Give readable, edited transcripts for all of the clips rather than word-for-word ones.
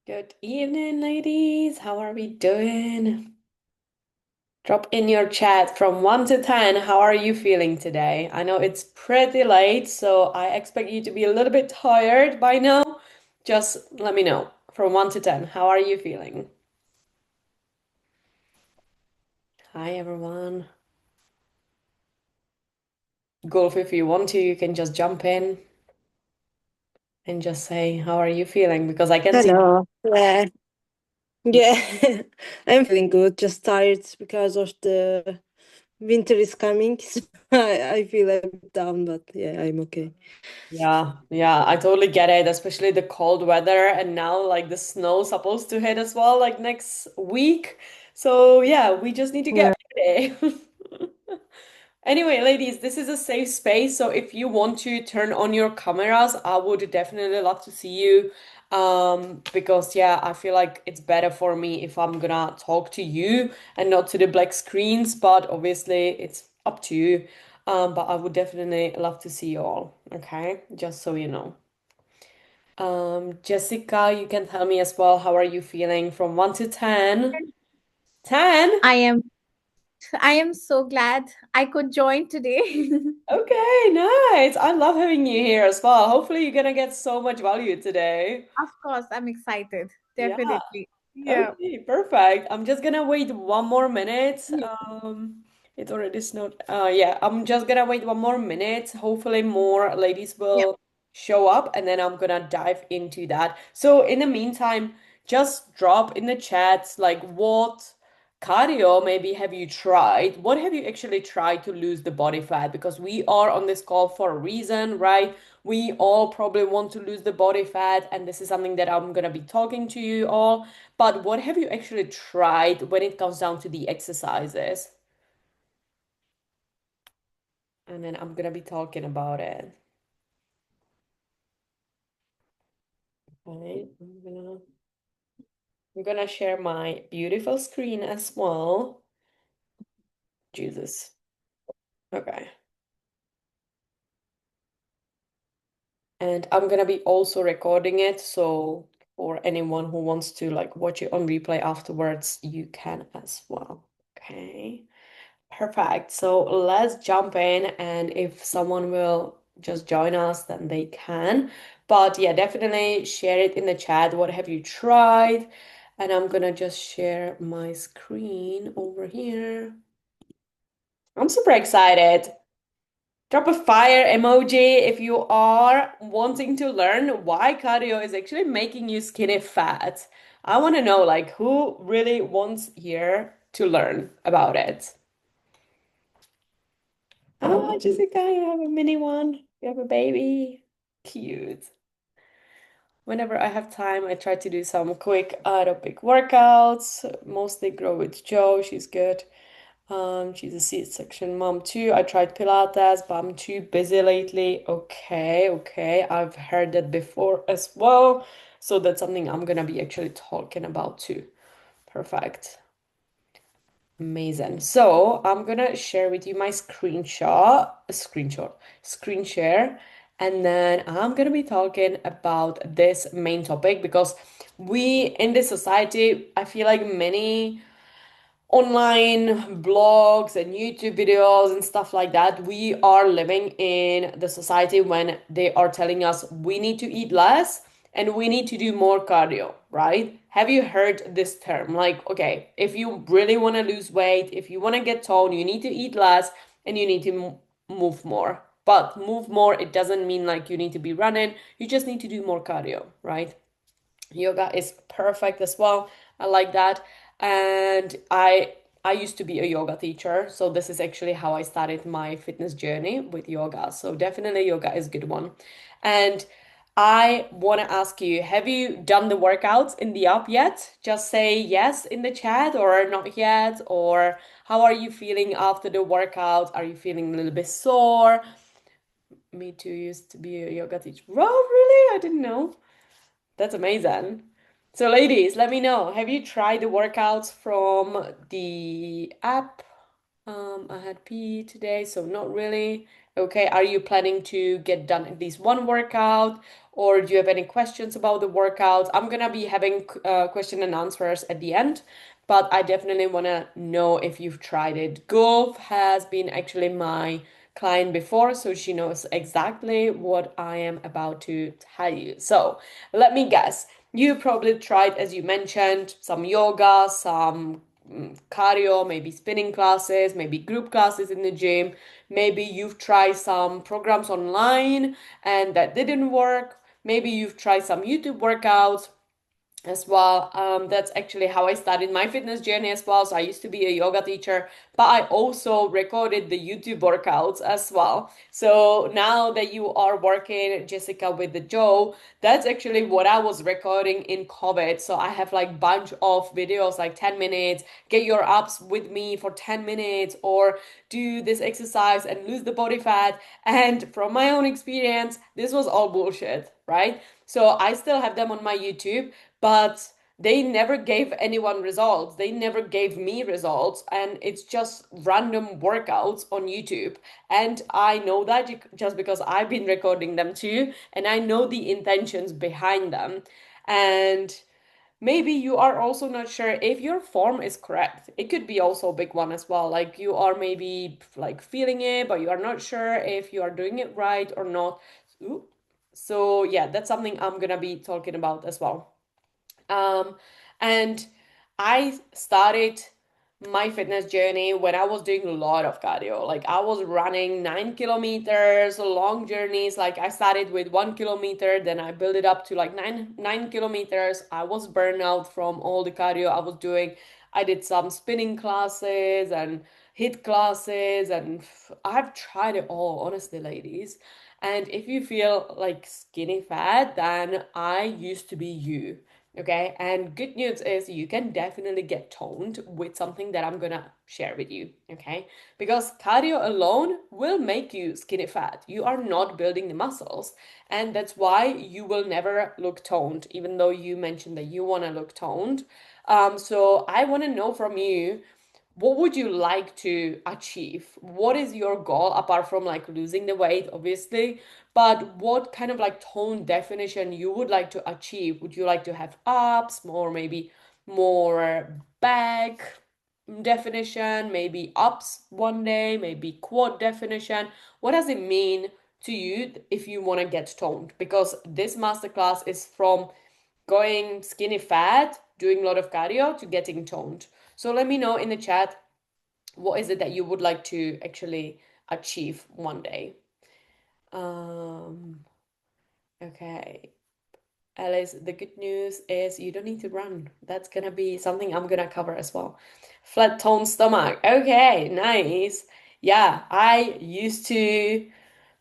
Good evening, ladies. How are we doing? Drop in your chat from 1 to 10. How are you feeling today? I know it's pretty late, so I expect you to be a little bit tired by now. Just let me know from 1 to 10. How are you feeling? Hi, everyone. Golf, if you want to, you can just jump in and just say, how are you feeling? Because I can see. Hello. Yeah. Yeah. I'm feeling good, just tired because of the winter is coming. So I feel a bit down, but yeah, I'm okay. Yeah, yeah, I totally get it, especially the cold weather and now like the snow supposed to hit as well like next week. So yeah, we just need to Yeah. get ready. Anyway, ladies, this is a safe space, so if you want to turn on your cameras, I would definitely love to see you. Because yeah, I feel like it's better for me if I'm gonna talk to you and not to the black screens, but obviously it's up to you. But I would definitely love to see you all, okay? Just so you know. Jessica, you can tell me as well, how are you feeling from 1 to 10? 10? I am I am so glad I could join today. Okay, nice. I love having you here as well. Hopefully, you're gonna get so much value today. Of course, I'm excited. Yeah, Definitely. Yeah. okay, perfect. I'm just gonna wait 1 more minute. Yeah. It's already snowed. Yeah, I'm just gonna wait 1 more minute. Hopefully, more ladies Yeah. will show up, and then I'm gonna dive into that. So, in the meantime, just drop in the chat like what cardio maybe have you tried? What have you actually tried to lose the body fat? Because we are on this call for a reason, right? We all probably want to lose the body fat, and this is something that I'm gonna be talking to you all. But what have you actually tried when it comes down to the exercises? And then I'm gonna be talking about it. Okay, I'm gonna share my beautiful screen as well. Jesus. Okay. And I'm gonna be also recording it, so for anyone who wants to like watch it on replay afterwards, you can as well. Okay. Perfect. So let's jump in, and if someone will just join us, then they can. But yeah, definitely share it in the chat. What have you tried? And I'm gonna just share my screen over here. I'm super excited. Drop a fire emoji if you are wanting to learn why cardio is actually making you skinny fat. I want to know like who really wants here to learn about it. Oh, Jessica, you have a mini one. You have a baby. Cute. Whenever I have time, I try to do some quick aerobic workouts. Mostly grow with Joe. She's good. She's a C-section mom too. I tried Pilates, but I'm too busy lately. Okay, okay. I've heard that before as well. So that's something I'm gonna be actually talking about too. Perfect. Amazing. So I'm gonna share with you my screen share, and then I'm gonna be talking about this main topic because we in this society, I feel like many online blogs and YouTube videos and stuff like that, we are living in the society when they are telling us we need to eat less and we need to do more cardio, right? Have you heard this term? Like, okay, if you really want to lose weight, if you want to get toned, you need to eat less and you need to move more. But move more, it doesn't mean like you need to be running, you just need to do more cardio, right? Yoga is perfect as well. I like that. And I used to be a yoga teacher, so this is actually how I started my fitness journey with yoga. So definitely yoga is a good one. And I want to ask you, have you done the workouts in the app yet? Just say yes in the chat or not yet, or how are you feeling after the workout? Are you feeling a little bit sore? Me too, used to be a yoga teacher. Oh, really? I didn't know. That's amazing. So, ladies, let me know. Have you tried the workouts from the app? I had PE today, so not really. Okay, are you planning to get done at least one workout, or do you have any questions about the workouts? I'm gonna be having question and answers at the end, but I definitely wanna know if you've tried it. Gulf has been actually my client before, so she knows exactly what I am about to tell you. So let me guess. You probably tried, as you mentioned, some yoga, some cardio, maybe spinning classes, maybe group classes in the gym. Maybe you've tried some programs online and that didn't work. Maybe you've tried some YouTube workouts as well. That's actually how I started my fitness journey as well. So I used to be a yoga teacher, but I also recorded the YouTube workouts as well. So now that you are working, Jessica, with the Joe, that's actually what I was recording in COVID. So I have like bunch of videos, like 10 minutes, get your abs with me for 10 minutes, or do this exercise and lose the body fat. And from my own experience, this was all bullshit, right? So I still have them on my YouTube, but they never gave anyone results. They never gave me results. And it's just random workouts on YouTube. And I know that just because I've been recording them too. And I know the intentions behind them. And maybe you are also not sure if your form is correct. It could be also a big one as well. Like you are maybe like feeling it, but you are not sure if you are doing it right or not. Ooh. So yeah, that's something I'm gonna be talking about as well. Um, and I started my fitness journey when I was doing a lot of cardio. Like I was running 9 kilometers, long journeys. Like I started with 1 kilometer, then I built it up to like nine kilometers. I was burned out from all the cardio I was doing. I did some spinning classes and hit classes, and I've tried it all, honestly, ladies. And if you feel like skinny fat, then I used to be you. Okay, and good news is you can definitely get toned with something that I'm gonna share with you. Okay, because cardio alone will make you skinny fat. You are not building the muscles, and that's why you will never look toned, even though you mentioned that you want to look toned. So I want to know from you, what would you like to achieve? What is your goal apart from like losing the weight, obviously? But what kind of like tone definition you would like to achieve? Would you like to have abs, more maybe more back definition, maybe ups one day, maybe quad definition? What does it mean to you if you want to get toned? Because this masterclass is from going skinny fat, doing a lot of cardio to getting toned. So let me know in the chat, what is it that you would like to actually achieve one day. Um, okay. Alice, the good news is you don't need to run. That's gonna be something I'm gonna cover as well. Flat tone stomach. Okay, nice. Yeah, I used to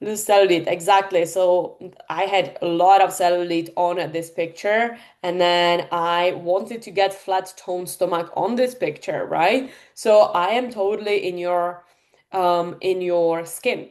lose cellulite, exactly. So I had a lot of cellulite on this picture, and then I wanted to get flat tone stomach on this picture, right? So I am totally in your skin.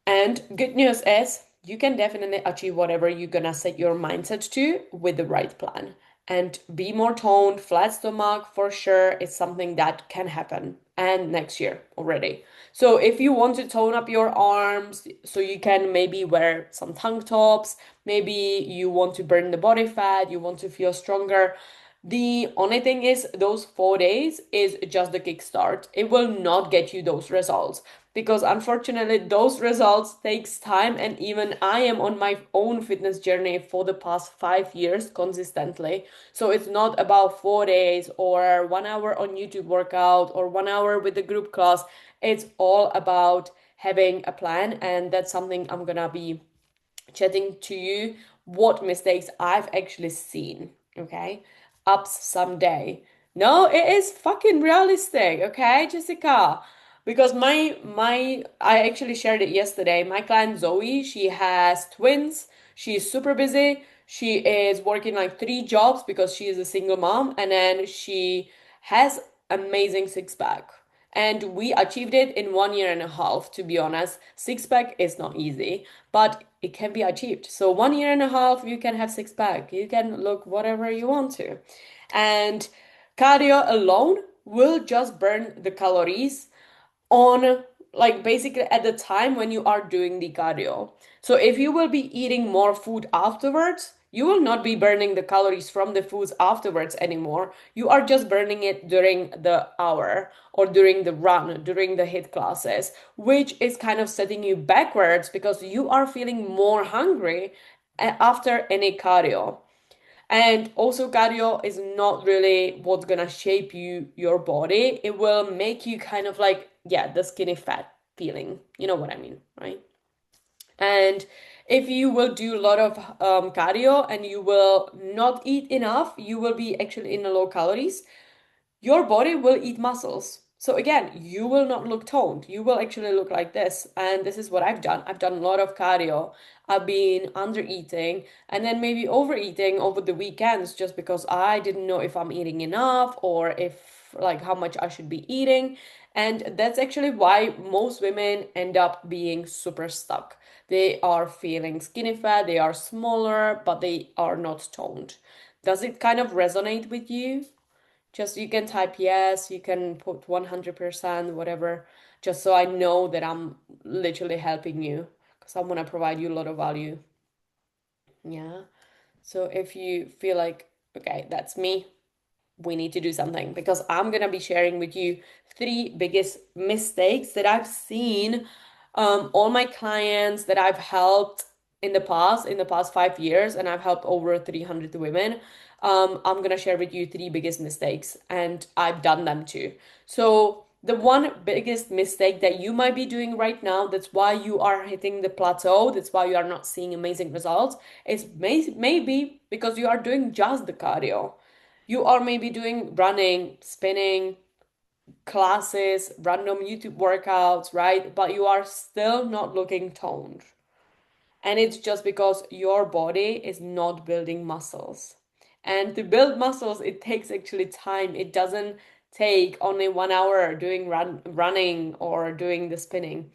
And good news is you can definitely achieve whatever you're gonna set your mindset to with the right plan. And be more toned, flat stomach for sure is something that can happen. And next year already. So if you want to tone up your arms, so you can maybe wear some tank tops, maybe you want to burn the body fat, you want to feel stronger. The only thing is, those 4 days is just the kickstart. It will not get you those results because unfortunately those results takes time, and even I am on my own fitness journey for the past 5 years consistently. So it's not about 4 days or 1 hour on YouTube workout or 1 hour with the group class. It's all about having a plan, and that's something I'm gonna be chatting to you what mistakes I've actually seen, okay? Ups someday. No, it is fucking realistic, okay, Jessica? Because I actually shared it yesterday. My client Zoe, she has twins. She's super busy. She is working like 3 jobs because she is a single mom, and then she has amazing six pack. And we achieved it in 1.5 years, to be honest. Six pack is not easy, but it can be achieved. So 1.5 years, you can have six pack. You can look whatever you want to. And cardio alone will just burn the calories on, like, basically at the time when you are doing the cardio. So if you will be eating more food afterwards, you will not be burning the calories from the foods afterwards anymore. You are just burning it during the hour or during the run, during the HIIT classes, which is kind of setting you backwards because you are feeling more hungry after any cardio. And also, cardio is not really what's gonna shape your body. It will make you kind of like, yeah, the skinny fat feeling. You know what I mean, right? And if you will do a lot of cardio and you will not eat enough, you will be actually in the low calories, your body will eat muscles. So again, you will not look toned. You will actually look like this. And this is what I've done. I've done a lot of cardio. I've been under eating and then maybe overeating over the weekends just because I didn't know if I'm eating enough or if like how much I should be eating. And that's actually why most women end up being super stuck. They are feeling skinny fat, they are smaller, but they are not toned. Does it kind of resonate with you? Just you can type yes, you can put 100%, whatever, just so I know that I'm literally helping you because I want to provide you a lot of value. Yeah. So if you feel like, okay, that's me, we need to do something because I'm gonna be sharing with you 3 biggest mistakes that I've seen all my clients that I've helped in the past 5 years, and I've helped over 300 women. I'm gonna share with you 3 biggest mistakes, and I've done them too. So the one biggest mistake that you might be doing right now, that's why you are hitting the plateau, that's why you are not seeing amazing results, is maybe because you are doing just the cardio. You are maybe doing running, spinning, classes, random YouTube workouts, right? But you are still not looking toned. And it's just because your body is not building muscles. And to build muscles, it takes actually time. It doesn't take only 1 hour doing running or doing the spinning.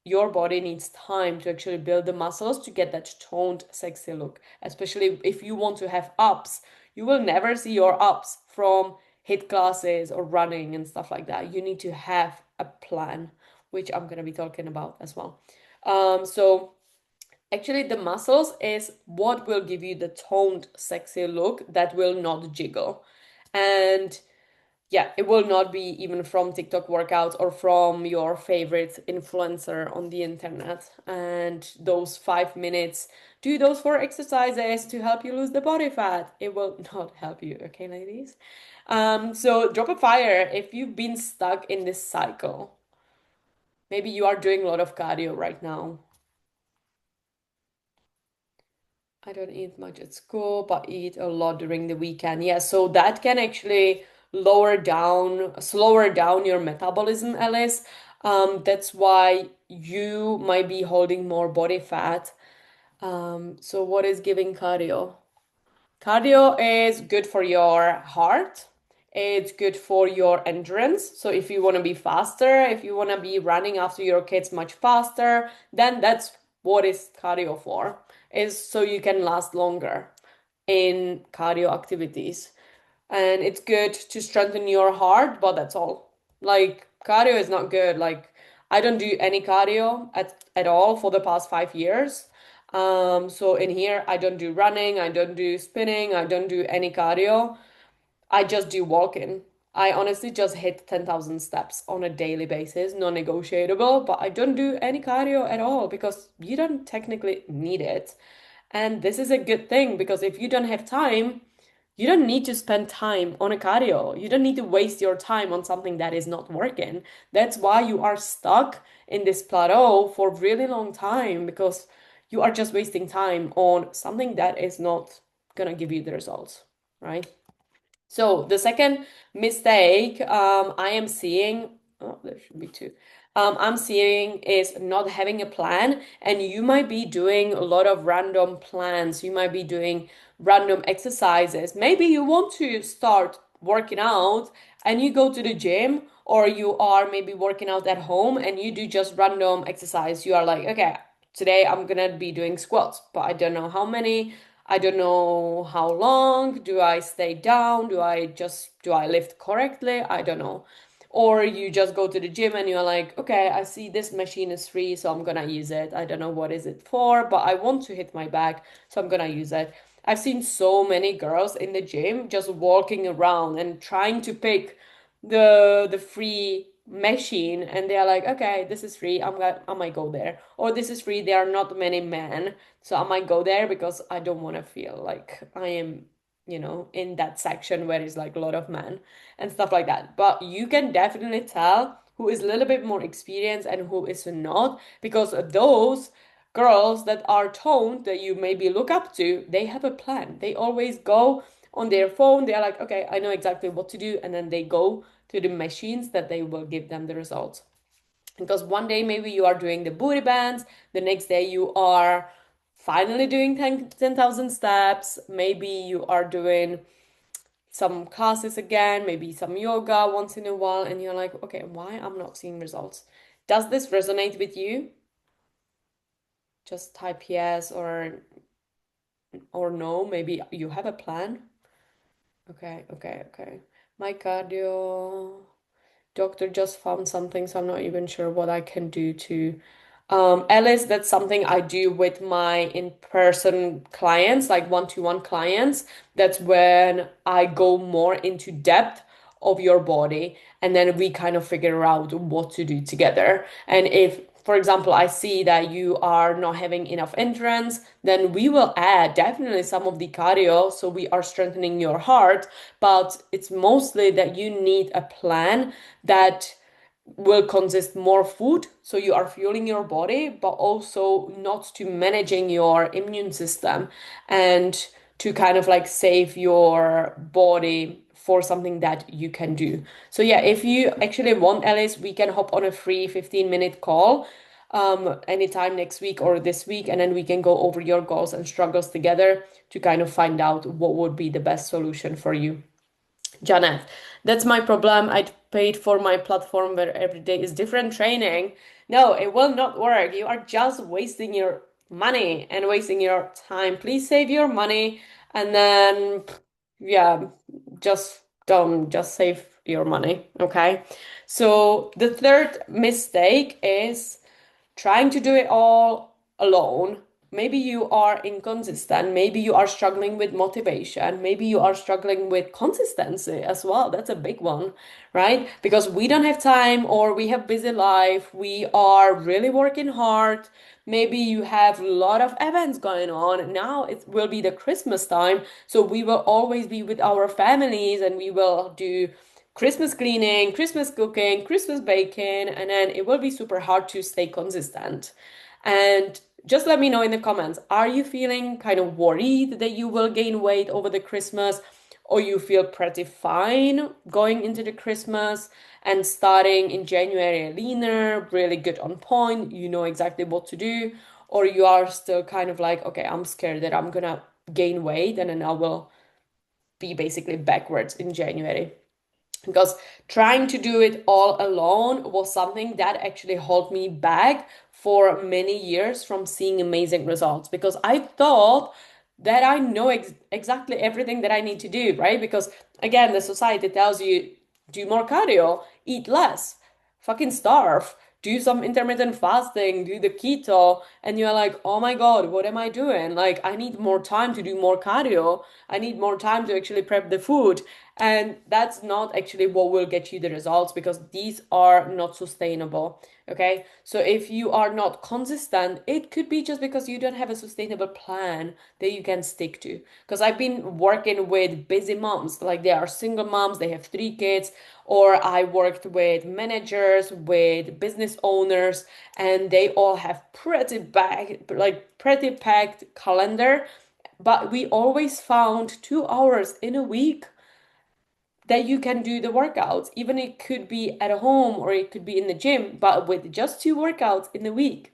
Your body needs time to actually build the muscles to get that toned, sexy look. Especially if you want to have ups, you will never see your ups from HIIT classes or running and stuff like that. You need to have a plan, which I'm going to be talking about as well. So actually, the muscles is what will give you the toned, sexy look that will not jiggle. And yeah, it will not be even from TikTok workouts or from your favorite influencer on the internet. And those 5 minutes, do those 4 exercises to help you lose the body fat. It will not help you, okay, ladies? So drop a fire if you've been stuck in this cycle. Maybe you are doing a lot of cardio right now. I don't eat much at school, but eat a lot during the weekend. Yeah, so that can actually slower down your metabolism, Alice. That's why you might be holding more body fat. So what is giving cardio? Cardio is good for your heart. It's good for your endurance. So if you want to be faster, if you want to be running after your kids much faster, then that's what is cardio for. Is so you can last longer in cardio activities. And it's good to strengthen your heart, but that's all. Like cardio is not good. Like I don't do any cardio at all for the past 5 years. So in here, I don't do running, I don't do spinning, I don't do any cardio. I just do walking. I honestly just hit 10,000 steps on a daily basis, non-negotiable, but I don't do any cardio at all because you don't technically need it. And this is a good thing because if you don't have time, you don't need to spend time on a cardio. You don't need to waste your time on something that is not working. That's why you are stuck in this plateau for a really long time because you are just wasting time on something that is not gonna give you the results, right? So the second mistake I am seeing, oh, there should be two. I'm seeing is not having a plan, and you might be doing a lot of random plans. You might be doing random exercises. Maybe you want to start working out and you go to the gym, or you are maybe working out at home and you do just random exercise. You are like, okay, today I'm gonna be doing squats, but I don't know how many. I don't know how long. Do I stay down? Do I lift correctly? I don't know. Or you just go to the gym and you're like, okay, I see this machine is free, so I'm gonna use it. I don't know what is it for, but I want to hit my back, so I'm gonna use it. I've seen so many girls in the gym just walking around and trying to pick the free machine, and they're like, okay, this is free, I might go there. Or this is free, there are not many men, so I might go there because I don't want to feel like I am, in that section where it's like a lot of men and stuff like that. But you can definitely tell who is a little bit more experienced and who is not, because those girls that are toned that you maybe look up to, they have a plan. They always go on their phone. They're like, okay, I know exactly what to do. And then they go to the machines that they will give them the results. Because one day maybe you are doing the booty bands, the next day you are finally doing 10,000 steps, maybe you are doing some classes again, maybe some yoga once in a while, and you're like, okay, why I'm not seeing results? Does this resonate with you? Just type yes or no. Maybe you have a plan. Okay, okay, okay. My cardio doctor just found something, so I'm not even sure what I can do to. Alice, that's something I do with my in-person clients, like one-to-one clients. That's when I go more into depth of your body, and then we kind of figure out what to do together. And if, for example, I see that you are not having enough endurance, then we will add definitely some of the cardio, so we are strengthening your heart, but it's mostly that you need a plan that will consist more food, so you are fueling your body, but also not to managing your immune system and to kind of like save your body for something that you can do. So yeah, if you actually want, Alice, we can hop on a free 15-minute call anytime next week or this week, and then we can go over your goals and struggles together to kind of find out what would be the best solution for you. Janet, that's my problem. I paid for my platform where every day is different training. No, it will not work. You are just wasting your money and wasting your time. Please save your money and then, yeah, just don't, just save your money. Okay. So the third mistake is trying to do it all alone. Maybe you are inconsistent. Maybe you are struggling with motivation. Maybe you are struggling with consistency as well. That's a big one, right? Because we don't have time or we have busy life. We are really working hard. Maybe you have a lot of events going on. Now it will be the Christmas time. So we will always be with our families and we will do Christmas cleaning, Christmas cooking, Christmas baking, and then it will be super hard to stay consistent. And just let me know in the comments, are you feeling kind of worried that you will gain weight over the Christmas, or you feel pretty fine going into the Christmas and starting in January leaner, really good on point, you know exactly what to do, or you are still kind of like, okay, I'm scared that I'm gonna gain weight and then I will be basically backwards in January, because trying to do it all alone was something that actually held me back for many years from seeing amazing results, because I thought that I know exactly everything that I need to do, right? Because again, the society tells you do more cardio, eat less, fucking starve, do some intermittent fasting, do the keto, and you're like, oh my God, what am I doing? Like, I need more time to do more cardio. I need more time to actually prep the food. And that's not actually what will get you the results because these are not sustainable. Okay. So if you are not consistent, it could be just because you don't have a sustainable plan that you can stick to. Because I've been working with busy moms, like they are single moms, they have 3 kids, or I worked with managers, with business owners, and they all have pretty packed calendar. But we always found 2 hours in a week that you can do the workouts. Even it could be at home or it could be in the gym, but with just 2 workouts in a week,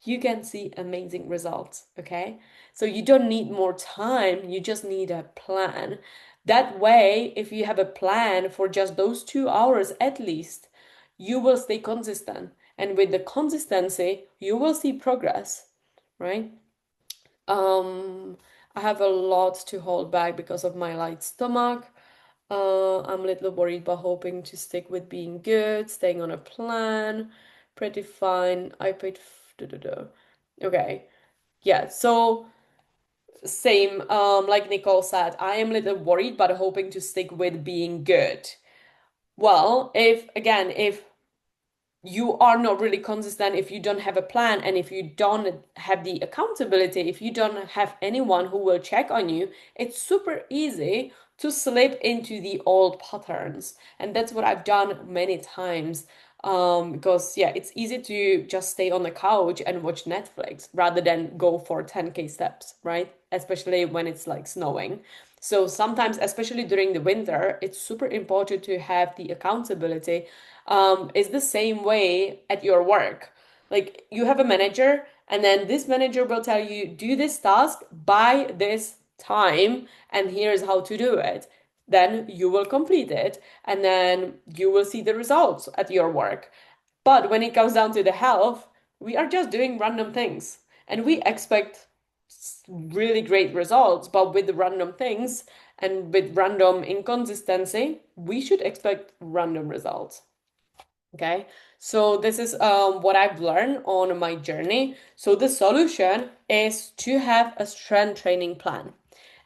you can see amazing results. Okay. So you don't need more time, you just need a plan. That way, if you have a plan for just those 2 hours at least, you will stay consistent. And with the consistency, you will see progress, right? Um, I have a lot to hold back because of my light stomach. I'm a little worried, but hoping to stick with being good, staying on a plan. Pretty fine. I paid. Okay. Yeah. So same. Like Nicole said, I am a little worried, but hoping to stick with being good. Well, if you are not really consistent, if you don't have a plan, and if you don't have the accountability, if you don't have anyone who will check on you, it's super easy to slip into the old patterns. And that's what I've done many times. Because yeah, it's easy to just stay on the couch and watch Netflix rather than go for 10K steps, right? Especially when it's like snowing. So sometimes, especially during the winter, it's super important to have the accountability. Is the same way at your work. Like you have a manager, and then this manager will tell you, do this task by this time, and here's how to do it. Then you will complete it, and then you will see the results at your work. But when it comes down to the health, we are just doing random things, and we expect really great results, but with the random things and with random inconsistency, we should expect random results. Okay, so this is what I've learned on my journey. So the solution is to have a strength training plan.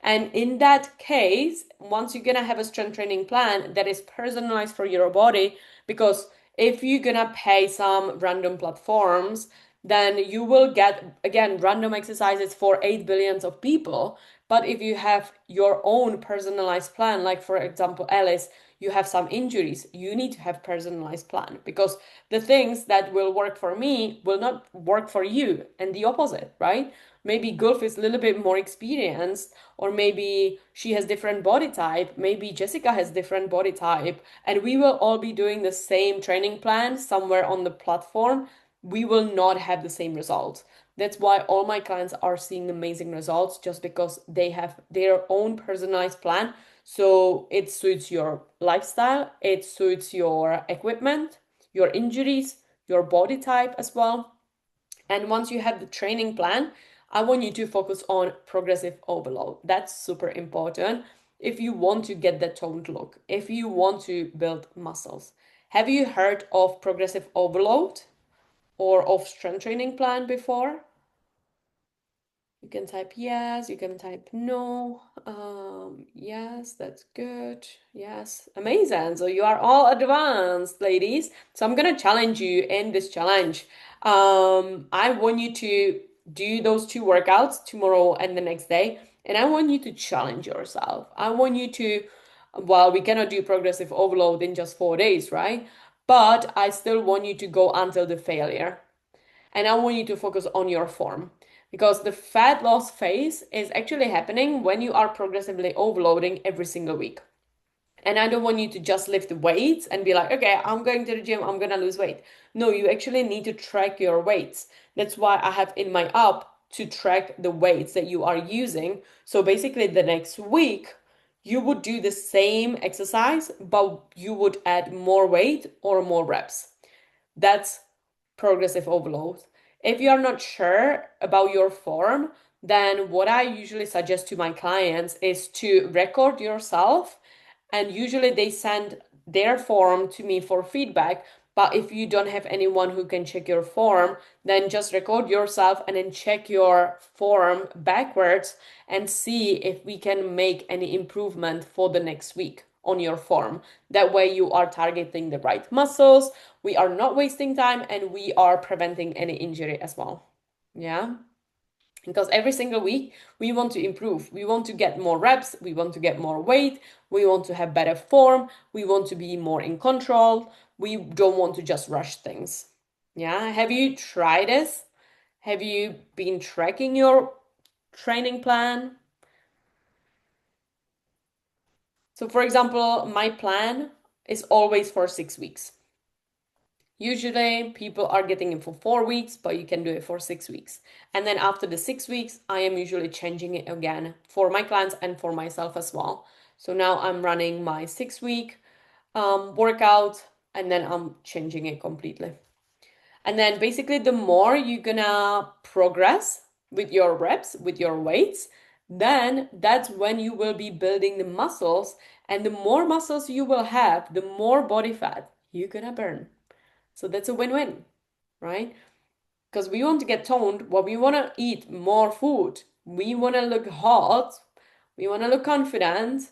And in that case, once you're gonna have a strength training plan that is personalized for your body, because if you're gonna pay some random platforms, then you will get again random exercises for 8 billions of people. But if you have your own personalized plan, like for example, Alice, you have some injuries, you need to have personalized plan because the things that will work for me will not work for you and the opposite, right? Maybe Gulf is a little bit more experienced, or maybe she has different body type, maybe Jessica has different body type, and we will all be doing the same training plan somewhere on the platform. We will not have the same results. That's why all my clients are seeing amazing results just because they have their own personalized plan. So it suits your lifestyle, it suits your equipment, your injuries, your body type as well. And once you have the training plan, I want you to focus on progressive overload. That's super important if you want to get that toned look, if you want to build muscles. Have you heard of progressive overload or of strength training plan before? You can type yes, you can type no. Yes, that's good. Yes, amazing. So you are all advanced, ladies. So I'm gonna challenge you in this challenge. I want you to do those 2 workouts tomorrow and the next day, and I want you to challenge yourself. I want you to, well, we cannot do progressive overload in just 4 days, right? But I still want you to go until the failure. And I want you to focus on your form because the fat loss phase is actually happening when you are progressively overloading every single week. And I don't want you to just lift weights and be like, okay, I'm going to the gym, I'm gonna lose weight. No, you actually need to track your weights. That's why I have in my app to track the weights that you are using. So basically, the next week, you would do the same exercise, but you would add more weight or more reps. That's progressive overload. If you are not sure about your form, then what I usually suggest to my clients is to record yourself, and usually they send their form to me for feedback. But if you don't have anyone who can check your form, then just record yourself and then check your form backwards and see if we can make any improvement for the next week. on your form. That way you are targeting the right muscles, we are not wasting time, and we are preventing any injury as well. Yeah. Because every single week we want to improve. We want to get more reps, we want to get more weight, we want to have better form, we want to be more in control. We don't want to just rush things. Yeah. Have you tried this? Have you been tracking your training plan? So, for example, my plan is always for 6 weeks. Usually people are getting it for 4 weeks, but you can do it for 6 weeks. And then after the 6 weeks, I am usually changing it again for my clients and for myself as well. So now I'm running my 6 week workout, and then I'm changing it completely. And then basically, the more you're gonna progress with your reps, with your weights, then that's when you will be building the muscles. And the more muscles you will have, the more body fat you're gonna burn. So that's a win-win, right? Because we want to get toned, but we want to eat more food. We want to look hot. We want to look confident.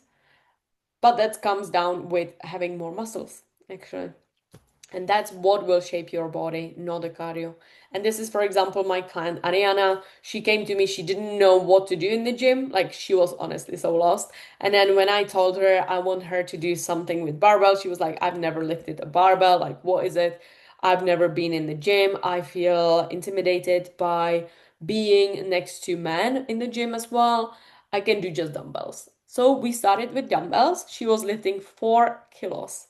But that comes down with having more muscles, actually. And that's what will shape your body, not the cardio. And this is, for example, my client Ariana. She came to me, she didn't know what to do in the gym. Like, she was honestly so lost. And then when I told her I want her to do something with barbell, she was like, I've never lifted a barbell. Like, what is it? I've never been in the gym. I feel intimidated by being next to men in the gym as well. I can do just dumbbells. So we started with dumbbells. She was lifting 4 kilos.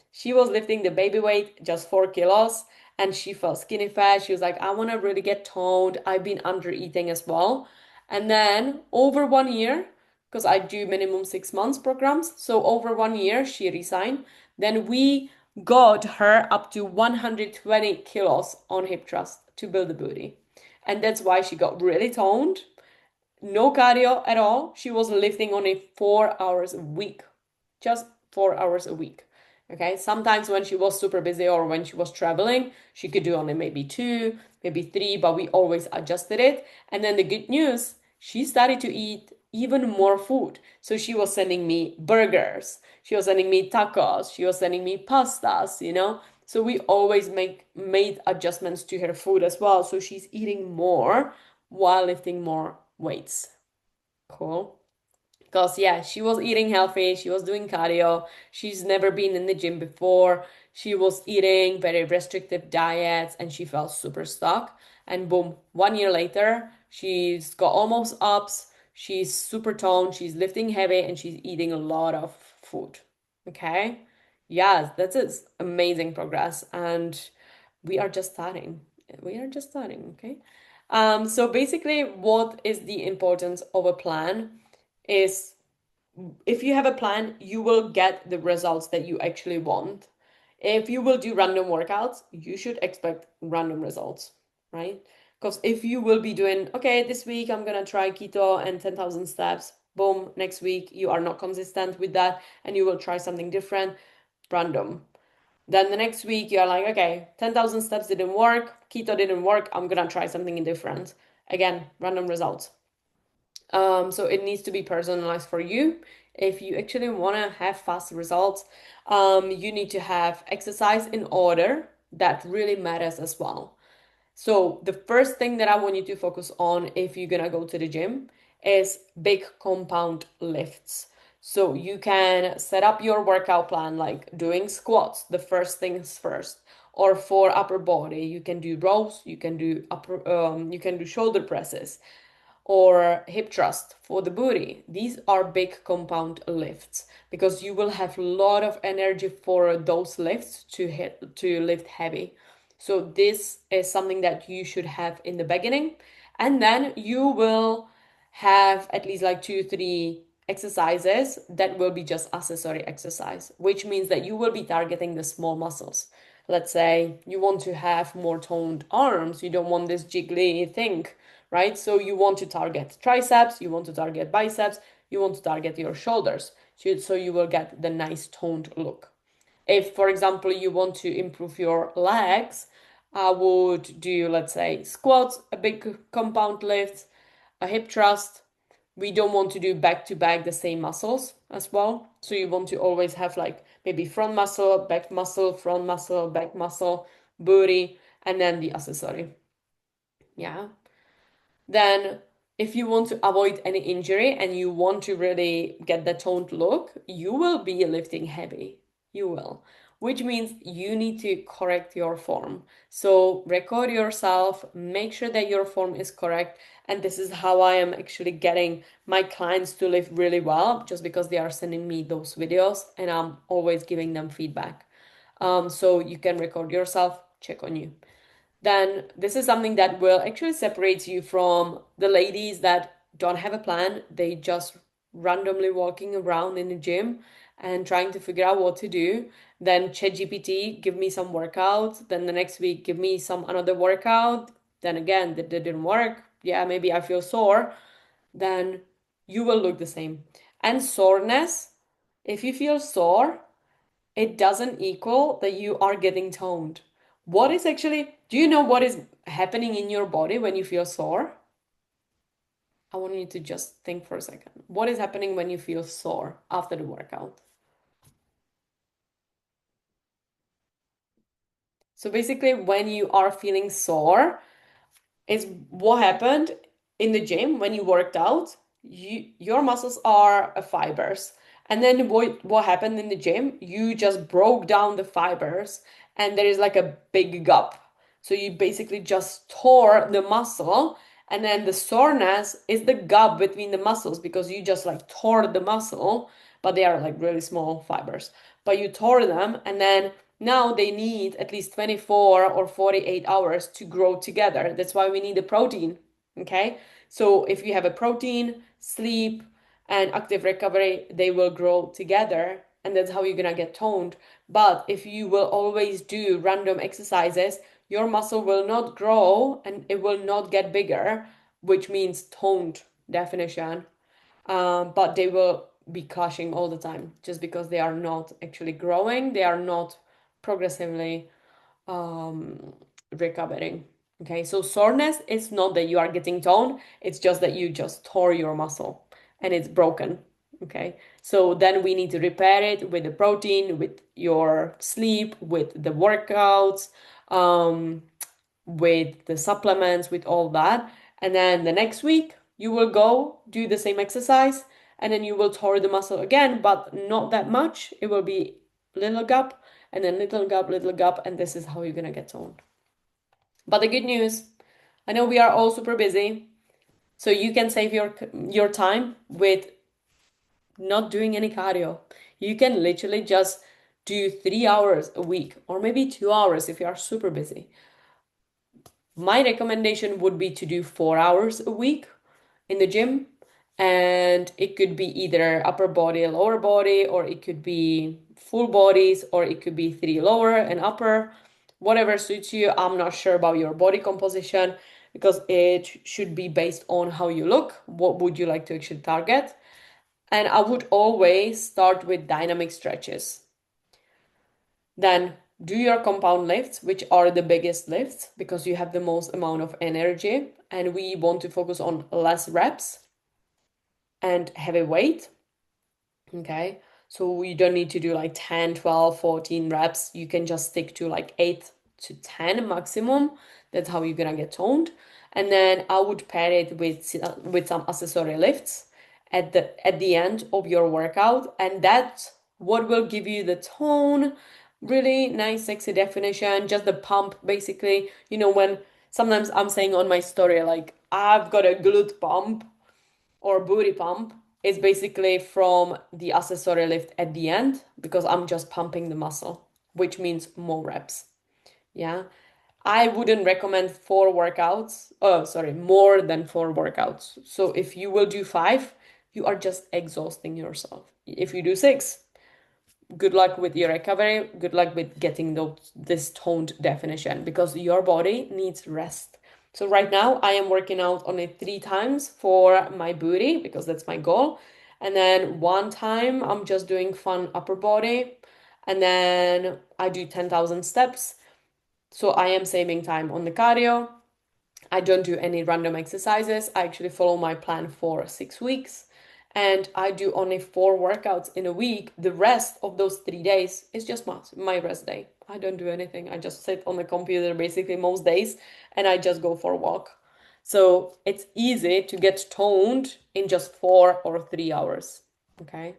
She was lifting the baby weight, just 4 kilos, and she felt skinny fat. She was like, I want to really get toned. I've been under eating as well. And then over 1 year, because I do minimum 6 months programs, so over 1 year, she resigned. Then we got her up to 120 kilos on hip thrust to build the booty. And that's why she got really toned. No cardio at all. She was lifting only 4 hours a week, just 4 hours a week. Okay, sometimes when she was super busy or when she was traveling, she could do only maybe two, maybe three, but we always adjusted it. And then the good news, she started to eat even more food. So she was sending me burgers, she was sending me tacos, she was sending me pastas, you know. So we always made adjustments to her food as well. So she's eating more while lifting more weights. Cool. Because, yeah, she was eating healthy, she was doing cardio, she's never been in the gym before, she was eating very restrictive diets, and she felt super stuck. And boom, 1 year later, she's got almost abs, she's super toned, she's lifting heavy, and she's eating a lot of food. Okay? Yes, that's it. Amazing progress. And we are just starting. We are just starting, okay? So basically, what is the importance of a plan? Is if you have a plan, you will get the results that you actually want. If you will do random workouts, you should expect random results, right? Because if you will be doing, okay, this week I'm gonna try keto and 10,000 steps, boom, next week you are not consistent with that and you will try something different, random. Then the next week you're like, okay, 10,000 steps didn't work, keto didn't work, I'm gonna try something different. Again, random results. So it needs to be personalized for you. If you actually want to have fast results, you need to have exercise in order. That really matters as well. So the first thing that I want you to focus on if you're gonna go to the gym is big compound lifts. So you can set up your workout plan like doing squats, the first things first. Or for upper body, you can do rows, you can do shoulder presses or hip thrust for the booty. These are big compound lifts because you will have a lot of energy for those lifts to lift heavy. So this is something that you should have in the beginning, and then you will have at least like 2, 3 exercises that will be just accessory exercise, which means that you will be targeting the small muscles. Let's say you want to have more toned arms, you don't want this jiggly thing, right? So you want to target triceps, you want to target biceps, you want to target your shoulders. So you will get the nice toned look. If, for example, you want to improve your legs, I would do, let's say, squats, a big compound lift, a hip thrust, we don't want to do back to back the same muscles as well. So you want to always have like maybe front muscle, front muscle, back muscle, booty, and then the accessory. Yeah. Then if you want to avoid any injury and you want to really get the toned look, you will be lifting heavy. You will, which means you need to correct your form. So record yourself, make sure that your form is correct. And this is how I am actually getting my clients to lift really well, just because they are sending me those videos and I'm always giving them feedback. So you can record yourself, check on you. Then this is something that will actually separate you from the ladies that don't have a plan. They just randomly walking around in the gym and trying to figure out what to do. Then ChatGPT, give me some workout. Then the next week, give me some another workout. Then again, that didn't work. Yeah, maybe I feel sore. Then you will look the same. And soreness, if you feel sore, it doesn't equal that you are getting toned. What is actually, do you know what is happening in your body when you feel sore? I want you to just think for a second. What is happening when you feel sore after the workout? So basically, when you are feeling sore, is what happened in the gym when you worked out. Your muscles are fibers, and then what happened in the gym? You just broke down the fibers, and there is like a big gap. So you basically just tore the muscle, and then the soreness is the gap between the muscles because you just like tore the muscle, but they are like really small fibers. But you tore them, and then now they need at least 24 or 48 hours to grow together. That's why we need a protein. Okay. So if you have a protein, sleep, and active recovery, they will grow together. And that's how you're going to get toned. But if you will always do random exercises, your muscle will not grow and it will not get bigger, which means toned definition. But they will be clashing all the time just because they are not actually growing, they are not progressively recovering. Okay, so soreness is not that you are getting toned, it's just that you just tore your muscle and it's broken. Okay, so then we need to repair it with the protein, with your sleep, with the workouts, with the supplements, with all that. And then the next week, you will go do the same exercise and then you will tore the muscle again, but not that much. It will be little gap and then little gap, and this is how you're gonna get toned. But the good news, I know we are all super busy, so you can save your time with not doing any cardio. You can literally just do 3 hours a week or maybe 2 hours if you are super busy. My recommendation would be to do 4 hours a week in the gym, and it could be either upper body, lower body, or it could be full bodies, or it could be three lower and upper, whatever suits you. I'm not sure about your body composition because it should be based on how you look. What would you like to actually target? And I would always start with dynamic stretches. Then do your compound lifts, which are the biggest lifts because you have the most amount of energy. And we want to focus on less reps and heavy weight. Okay. So you don't need to do like 10, 12, 14 reps. You can just stick to like 8 to 10 maximum. That's how you're gonna get toned. And then I would pair it with some accessory lifts at the end of your workout. And that's what will give you the tone. Really nice, sexy definition. Just the pump, basically. You know, when sometimes I'm saying on my story, like, I've got a glute pump or booty pump is basically from the accessory lift at the end because I'm just pumping the muscle, which means more reps. Yeah. I wouldn't recommend four workouts. Oh, sorry, more than four workouts. So if you will do five, you are just exhausting yourself. If you do six, good luck with your recovery. Good luck with getting this toned definition because your body needs rest. So right now I am working out only 3 times for my booty because that's my goal. And then one time I'm just doing fun upper body. And then I do 10,000 steps. So I am saving time on the cardio. I don't do any random exercises. I actually follow my plan for 6 weeks and I do only 4 workouts in a week. The rest of those 3 days is just my rest day. I don't do anything. I just sit on the computer basically most days and I just go for a walk. So it's easy to get toned in just 4 or 3 hours. Okay.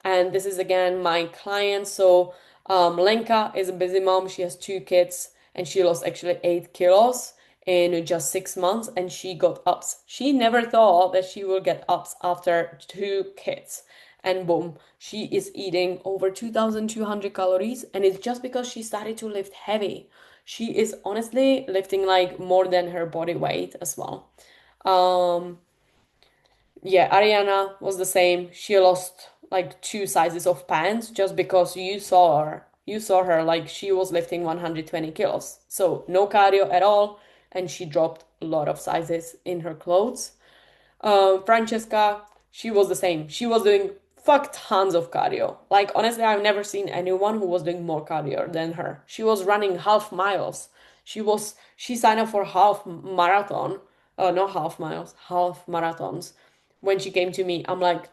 And this is again my client. So Lenka is a busy mom. She has 2 kids and she lost actually 8 kilos in just 6 months and she got ups. She never thought that she will get ups after 2 kids. And boom, she is eating over 2,200 calories. And it's just because she started to lift heavy. She is honestly lifting like more than her body weight as well. Um, yeah, Ariana was the same. She lost like 2 sizes of pants just because you saw her. You saw her like she was lifting 120 kilos. So no cardio at all, and she dropped a lot of sizes in her clothes. Francesca, she was the same. She was doing fuck tons of cardio. Like honestly, I've never seen anyone who was doing more cardio than her. She was running half miles. She signed up for half marathon. Not half miles, half marathons. When she came to me, I'm like,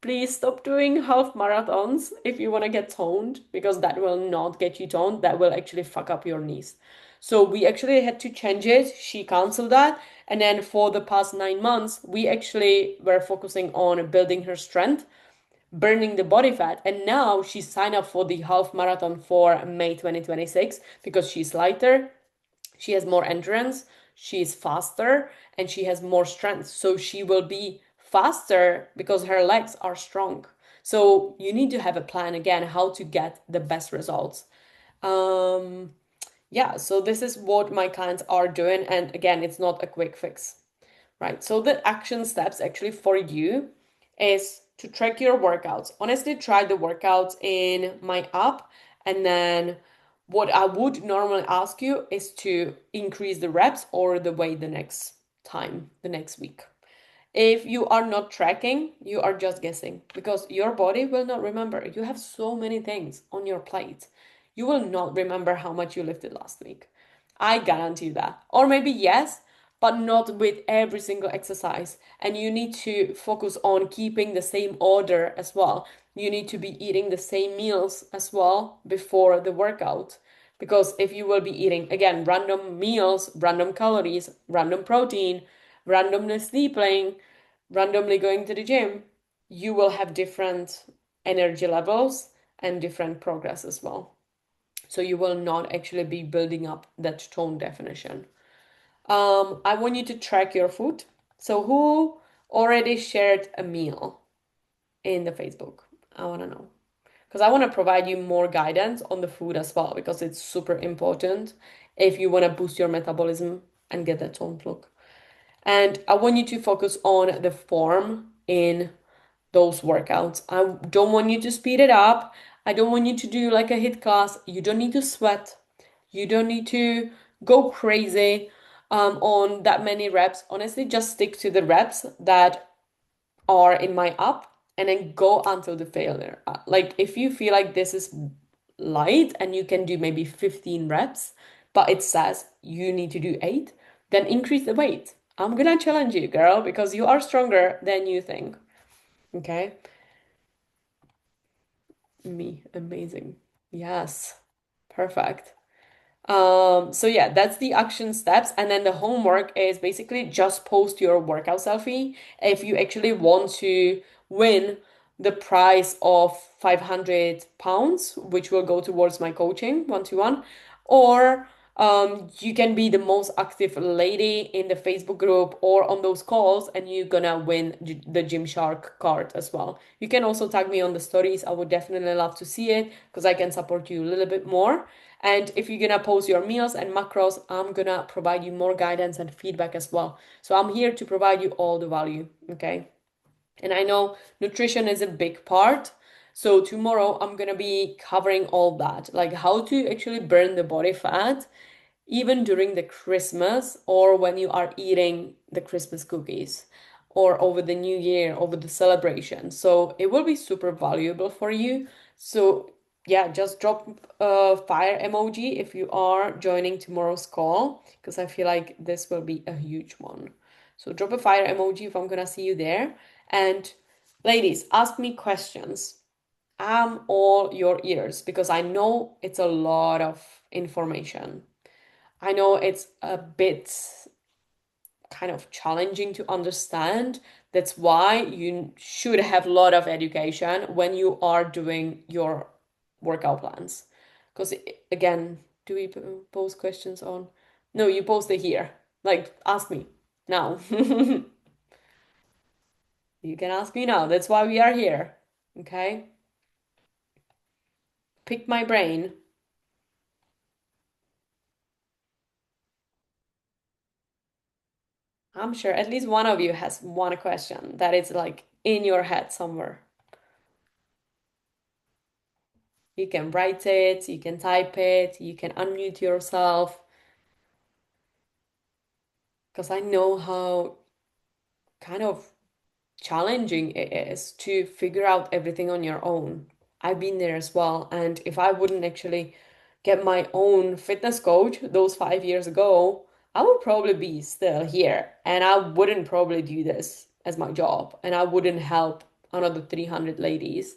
please stop doing half marathons if you want to get toned, because that will not get you toned. That will actually fuck up your knees. So we actually had to change it. She canceled that. And then for the past 9 months, we actually were focusing on building her strength, burning the body fat. And now she signed up for the half marathon for May 2026 because she's lighter, she has more endurance, she is faster, and she has more strength. So she will be faster because her legs are strong. So you need to have a plan again how to get the best results. Um, yeah, so this is what my clients are doing. And again, it's not a quick fix, right? So the action steps actually for you is to track your workouts. Honestly, try the workouts in my app. And then what I would normally ask you is to increase the reps or the weight the next time, the next week. If you are not tracking, you are just guessing because your body will not remember. You have so many things on your plate. You will not remember how much you lifted last week. I guarantee you that. Or maybe yes, but not with every single exercise. And you need to focus on keeping the same order as well. You need to be eating the same meals as well before the workout. Because if you will be eating, again, random meals, random calories, random protein, randomly sleeping, randomly going to the gym, you will have different energy levels and different progress as well. So you will not actually be building up that tone definition. I want you to track your food. So who already shared a meal in the Facebook? I want to know. Because I want to provide you more guidance on the food as well, because it's super important if you want to boost your metabolism and get that toned look. And I want you to focus on the form in those workouts. I don't want you to speed it up. I don't want you to do like a hit class. You don't need to sweat. You don't need to go crazy on that many reps. Honestly, just stick to the reps that are in my app and then go until the failure. Like if you feel like this is light and you can do maybe 15 reps, but it says you need to do 8, then increase the weight. I'm gonna challenge you, girl, because you are stronger than you think. Okay? Me, amazing. Yes, perfect. So yeah, that's the action steps. And then the homework is basically just post your workout selfie. If you actually want to win the prize of 500 pounds, which will go towards my coaching 1-to-1, or you can be the most active lady in the Facebook group or on those calls, and you're gonna win the Gymshark card as well. You can also tag me on the stories. I would definitely love to see it because I can support you a little bit more. And if you're gonna post your meals and macros, I'm gonna provide you more guidance and feedback as well. So I'm here to provide you all the value, okay? And I know nutrition is a big part. So tomorrow I'm gonna be covering all that, like how to actually burn the body fat even during the Christmas or when you are eating the Christmas cookies or over the new year, over the celebration. So it will be super valuable for you. So yeah, just drop a fire emoji if you are joining tomorrow's call, because I feel like this will be a huge one. So drop a fire emoji if I'm gonna see you there. And ladies, ask me questions. I'm all your ears because I know it's a lot of information. I know it's a bit kind of challenging to understand. That's why you should have a lot of education when you are doing your workout plans. Because again, do we post questions on? No, you post it here. Like, ask me now. You can ask me now. That's why we are here. Okay? Pick my brain. I'm sure at least one of you has one question that is like in your head somewhere. You can write it, you can type it, you can unmute yourself. Because I know how kind of challenging it is to figure out everything on your own. I've been there as well. And if I wouldn't actually get my own fitness coach those 5 years ago, I would probably be still here. And I wouldn't probably do this as my job. And I wouldn't help another 300 ladies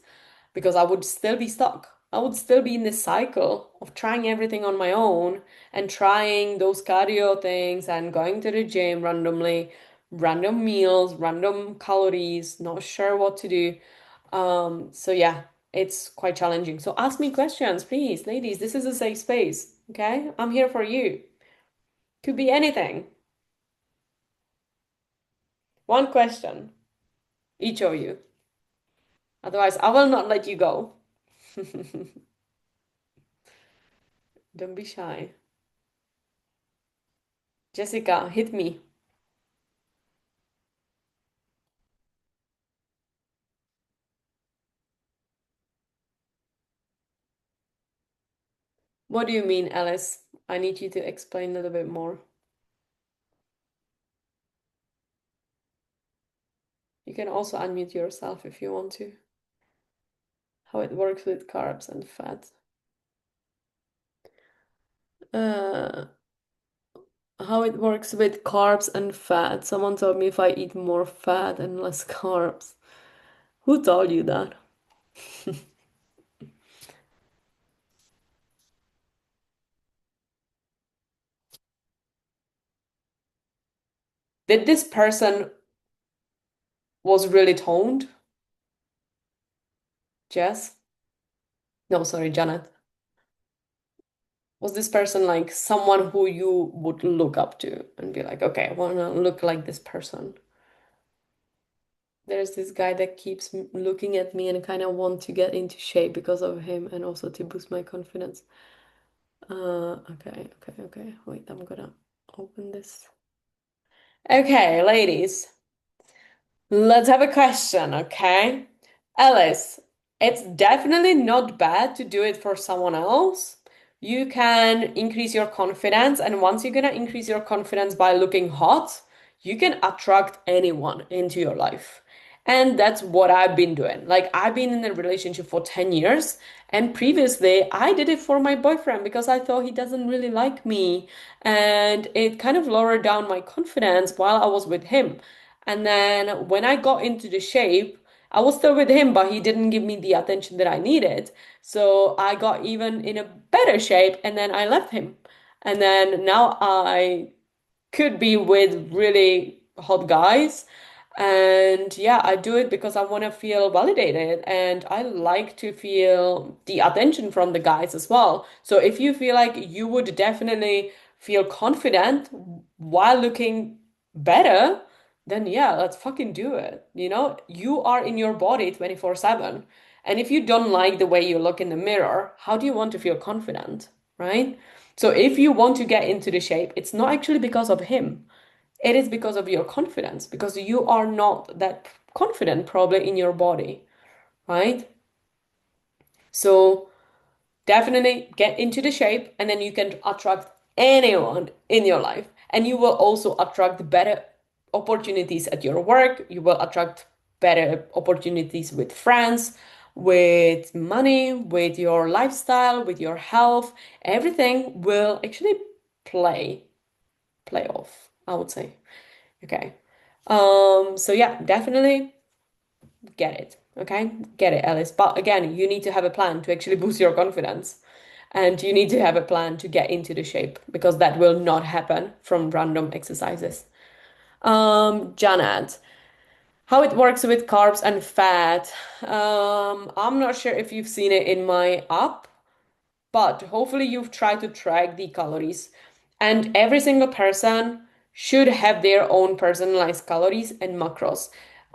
because I would still be stuck. I would still be in this cycle of trying everything on my own and trying those cardio things and going to the gym randomly, random meals, random calories, not sure what to do. So yeah, it's quite challenging. So ask me questions, please, ladies. This is a safe space, okay? I'm here for you. Could be anything. One question, each of you. Otherwise, I will not let you go. Don't be shy. Jessica, hit me. What do you mean, Alice? I need you to explain a little bit more. You can also unmute yourself if you want to. How it works with carbs and fat. Uh, how it works with carbs and fat. Someone told me if I eat more fat and less carbs. Who told you that? Did this person was really toned? Jess? No, sorry, Janet. Was this person like someone who you would look up to and be like, okay, I want to look like this person? There's this guy that keeps looking at me and kind of want to get into shape because of him and also to boost my confidence. Okay. Wait, I'm gonna open this. Okay, ladies. Let's have a question, okay? Alice, it's definitely not bad to do it for someone else. You can increase your confidence, and once you're gonna increase your confidence by looking hot, you can attract anyone into your life. And that's what I've been doing. Like, I've been in a relationship for 10 years, and previously I did it for my boyfriend because I thought he doesn't really like me. And it kind of lowered down my confidence while I was with him. And then when I got into the shape, I was still with him, but he didn't give me the attention that I needed. So I got even in a better shape, and then I left him. And then now I could be with really hot guys. And yeah, I do it because I want to feel validated and I like to feel the attention from the guys as well. So if you feel like you would definitely feel confident while looking better, then yeah, let's fucking do it. You know, you are in your body 24/7. And if you don't like the way you look in the mirror, how do you want to feel confident, right? So if you want to get into the shape, it's not actually because of him. It is because of your confidence, because you are not that confident probably in your body, right? So definitely get into the shape and then you can attract anyone in your life. And you will also attract better opportunities at your work. You will attract better opportunities with friends with money, with your lifestyle, with your health, everything will actually play off, I would say. Okay. So yeah, definitely get it. Okay, get it, Alice. But again, you need to have a plan to actually boost your confidence. And you need to have a plan to get into the shape because that will not happen from random exercises. Janet, how it works with carbs and fat. I'm not sure if you've seen it in my app, but hopefully you've tried to track the calories. And every single person should have their own personalized calories and macros.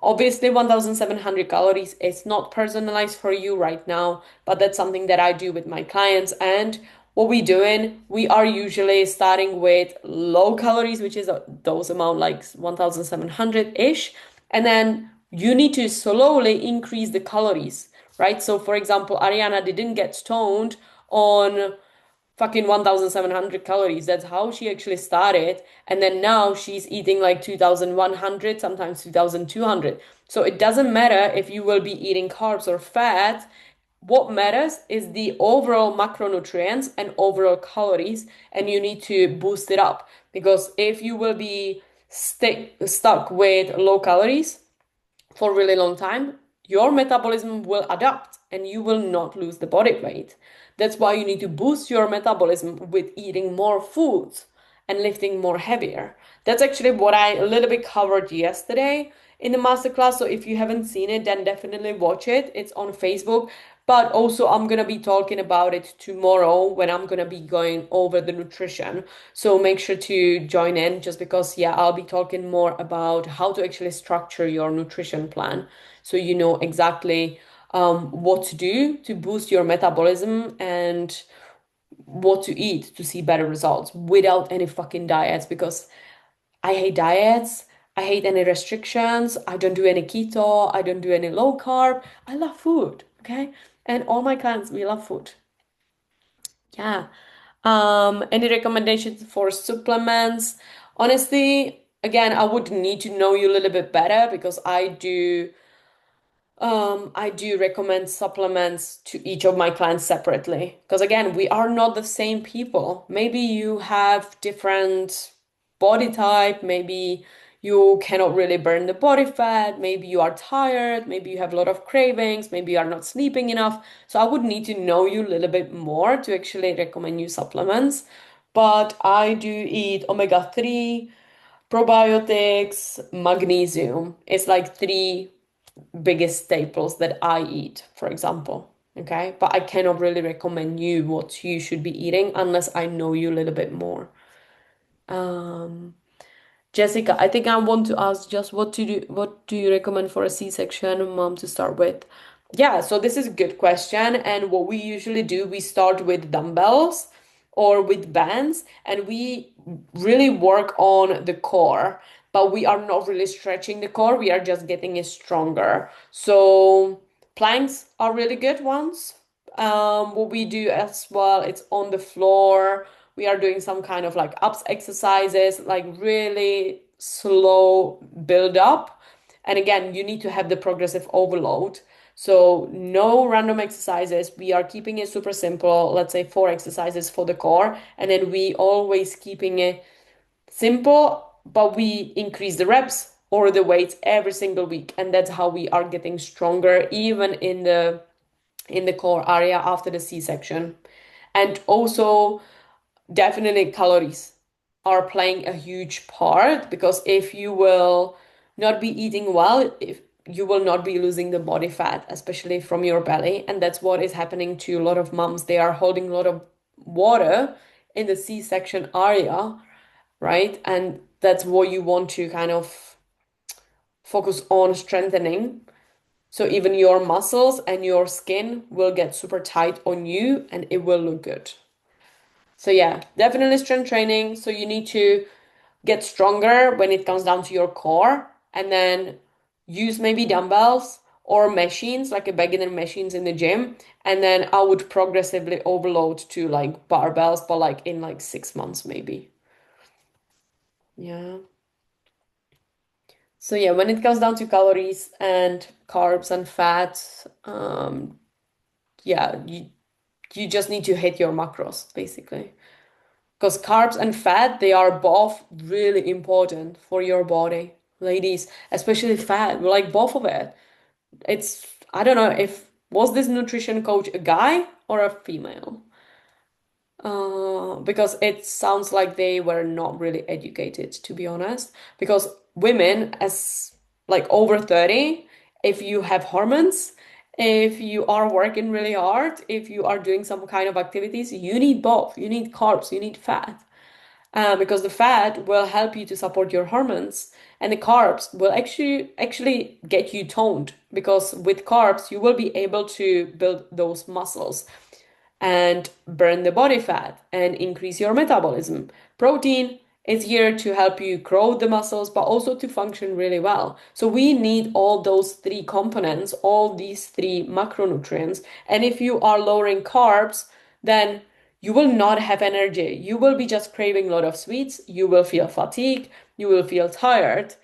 Obviously, 1,700 calories is not personalized for you right now, but that's something that I do with my clients. And what we doing, we are usually starting with low calories, which is those amount like 1,700-ish. And then you need to slowly increase the calories, right? So for example, Ariana didn't get stoned on fucking 1,700 calories. That's how she actually started. And then now she's eating like 2,100, sometimes 2,200. So it doesn't matter if you will be eating carbs or fat. What matters is the overall macronutrients and overall calories, and you need to boost it up. Because if you will be stuck with low calories, for a really long time, your metabolism will adapt and you will not lose the body weight. That's why you need to boost your metabolism with eating more foods and lifting more heavier. That's actually what I a little bit covered yesterday in the masterclass. So if you haven't seen it, then definitely watch it. It's on Facebook. But also, I'm gonna be talking about it tomorrow when I'm gonna be going over the nutrition. So make sure to join in just because, yeah, I'll be talking more about how to actually structure your nutrition plan so you know exactly what to do to boost your metabolism and what to eat to see better results without any fucking diets because I hate diets. I hate any restrictions. I don't do any keto. I don't do any low carb. I love food, okay? And all my clients, we love food. Yeah. Any recommendations for supplements? Honestly, again, I would need to know you a little bit better because I do recommend supplements to each of my clients separately. Because again, we are not the same people. Maybe you have different body type, maybe you cannot really burn the body fat, maybe you are tired, maybe you have a lot of cravings, maybe you are not sleeping enough. So I would need to know you a little bit more to actually recommend you supplements. But I do eat omega-3, probiotics, magnesium. It's like three biggest staples that I eat, for example. Okay, but I cannot really recommend you what you should be eating unless I know you a little bit more. Um, Jessica, I think I want to ask just what do you recommend for a C-section mom to start with? Yeah, so this is a good question. And what we usually do, we start with dumbbells or with bands, and we really work on the core, but we are not really stretching the core, we are just getting it stronger. So planks are really good ones. What we do as well, it's on the floor. We are doing some kind of like ups exercises, like really slow build up. And again, you need to have the progressive overload. So no random exercises. We are keeping it super simple. Let's say 4 exercises for the core. And then we always keeping it simple, but we increase the reps or the weights every single week. And that's how we are getting stronger, even in the core area after the C-section. And also definitely calories are playing a huge part because if you will not be eating well, if you will not be losing the body fat, especially from your belly. And that's what is happening to a lot of moms. They are holding a lot of water in the C-section area, right? And that's what you want to kind of focus on strengthening. So even your muscles and your skin will get super tight on you and it will look good. So yeah, definitely strength training. So you need to get stronger when it comes down to your core and then use maybe dumbbells or machines like a beginner machines in the gym. And then I would progressively overload to like barbells, but like in like 6 months maybe. Yeah. So yeah, when it comes down to calories and carbs and fats, yeah, you just need to hit your macros basically. Because carbs and fat, they are both really important for your body. Ladies, especially fat, like both of it. It's, I don't know if, was this nutrition coach a guy or a female? Because it sounds like they were not really educated, to be honest. Because women, as like over 30, if you have hormones, if you are working really hard, if you are doing some kind of activities, you need both. You need carbs, you need fat. Because the fat will help you to support your hormones, and the carbs will actually get you toned. Because with carbs, you will be able to build those muscles and burn the body fat and increase your metabolism. Protein is here to help you grow the muscles, but also to function really well. So we need all those three components, all these three macronutrients. And if you are lowering carbs, then you will not have energy. You will be just craving a lot of sweets. You will feel fatigued. You will feel tired.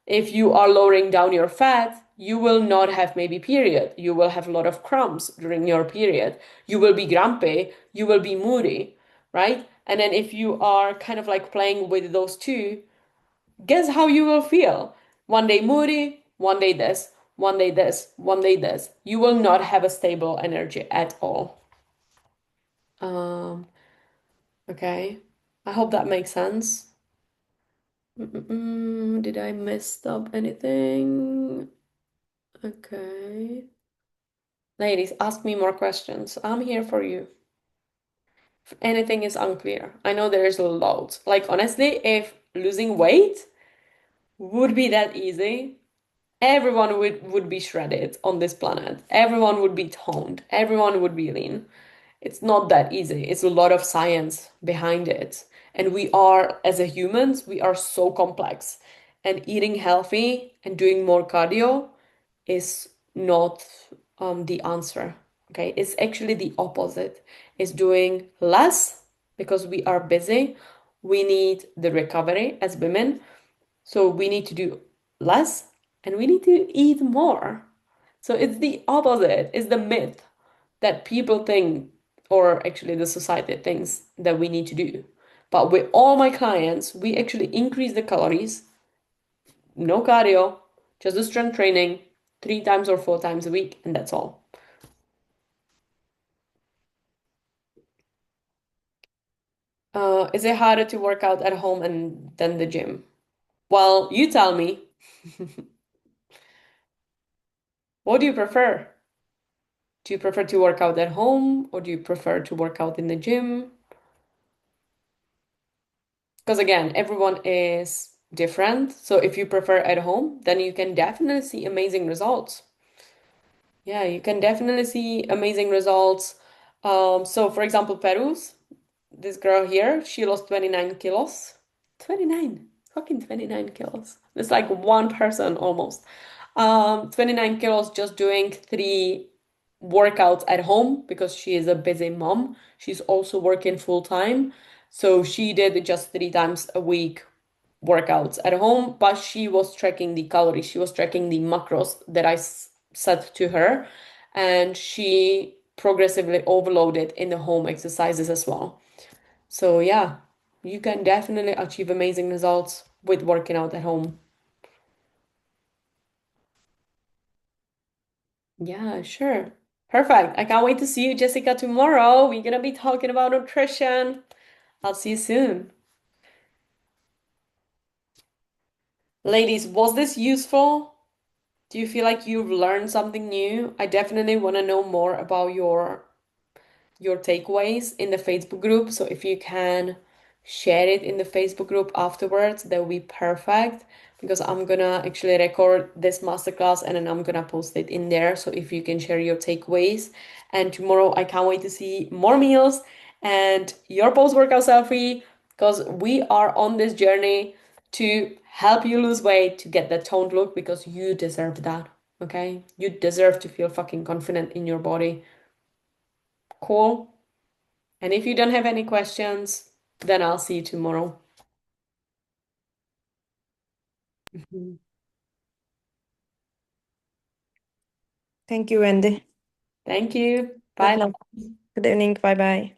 If you are lowering down your fat, you will not have maybe period. You will have a lot of cramps during your period. You will be grumpy. You will be moody, right? And then if you are kind of like playing with those two, guess how you will feel? One day moody, one day this, one day this, one day this. You will not have a stable energy at all. Um, okay. I hope that makes sense. Did I mess up anything? Okay. Ladies, ask me more questions. I'm here for you. If anything is unclear, I know there's loads. Like, honestly, if losing weight would be that easy, everyone would be shredded on this planet. Everyone would be toned. Everyone would be lean. It's not that easy. It's a lot of science behind it. And we are, as a humans, we are so complex. And eating healthy and doing more cardio is not the answer. Okay, it's actually the opposite. It's doing less because we are busy. We need the recovery as women. So we need to do less and we need to eat more. So it's the opposite, it's the myth that people think, or actually the society thinks that we need to do. But with all my clients, we actually increase the calories, no cardio, just the strength training 3 times or 4 times a week, and that's all. Is it harder to work out at home and than the gym? Well, you tell me. What do you prefer? Do you prefer to work out at home or do you prefer to work out in the gym? Because again, everyone is different. So if you prefer at home, then you can definitely see amazing results. Yeah, you can definitely see amazing results. So for example, Perus, this girl here, she lost 29 kilos. 29, fucking 29 kilos. It's like one person almost. 29 kilos just doing three workouts at home because she is a busy mom. She's also working full time. So she did just 3 times a week workouts at home, but she was tracking the calories. She was tracking the macros that I set to her, and she progressively overloaded in the home exercises as well. So yeah, you can definitely achieve amazing results with working out at home. Yeah, sure. Perfect. I can't wait to see you, Jessica, tomorrow. We're gonna be talking about nutrition. I'll see you soon. Ladies, was this useful? Do you feel like you've learned something new? I definitely want to know more about your takeaways in the Facebook group. So if you can share it in the Facebook group afterwards, that would be perfect because I'm gonna actually record this masterclass and then I'm gonna post it in there. So if you can share your takeaways. And tomorrow I can't wait to see more meals and your post-workout selfie because we are on this journey to help you lose weight to get that toned look because you deserve that. Okay? You deserve to feel fucking confident in your body. Cool. And if you don't have any questions, then I'll see you tomorrow. Mhm. Thank you, Wendy. Thank you. Good Bye. luck. Good evening. Bye bye.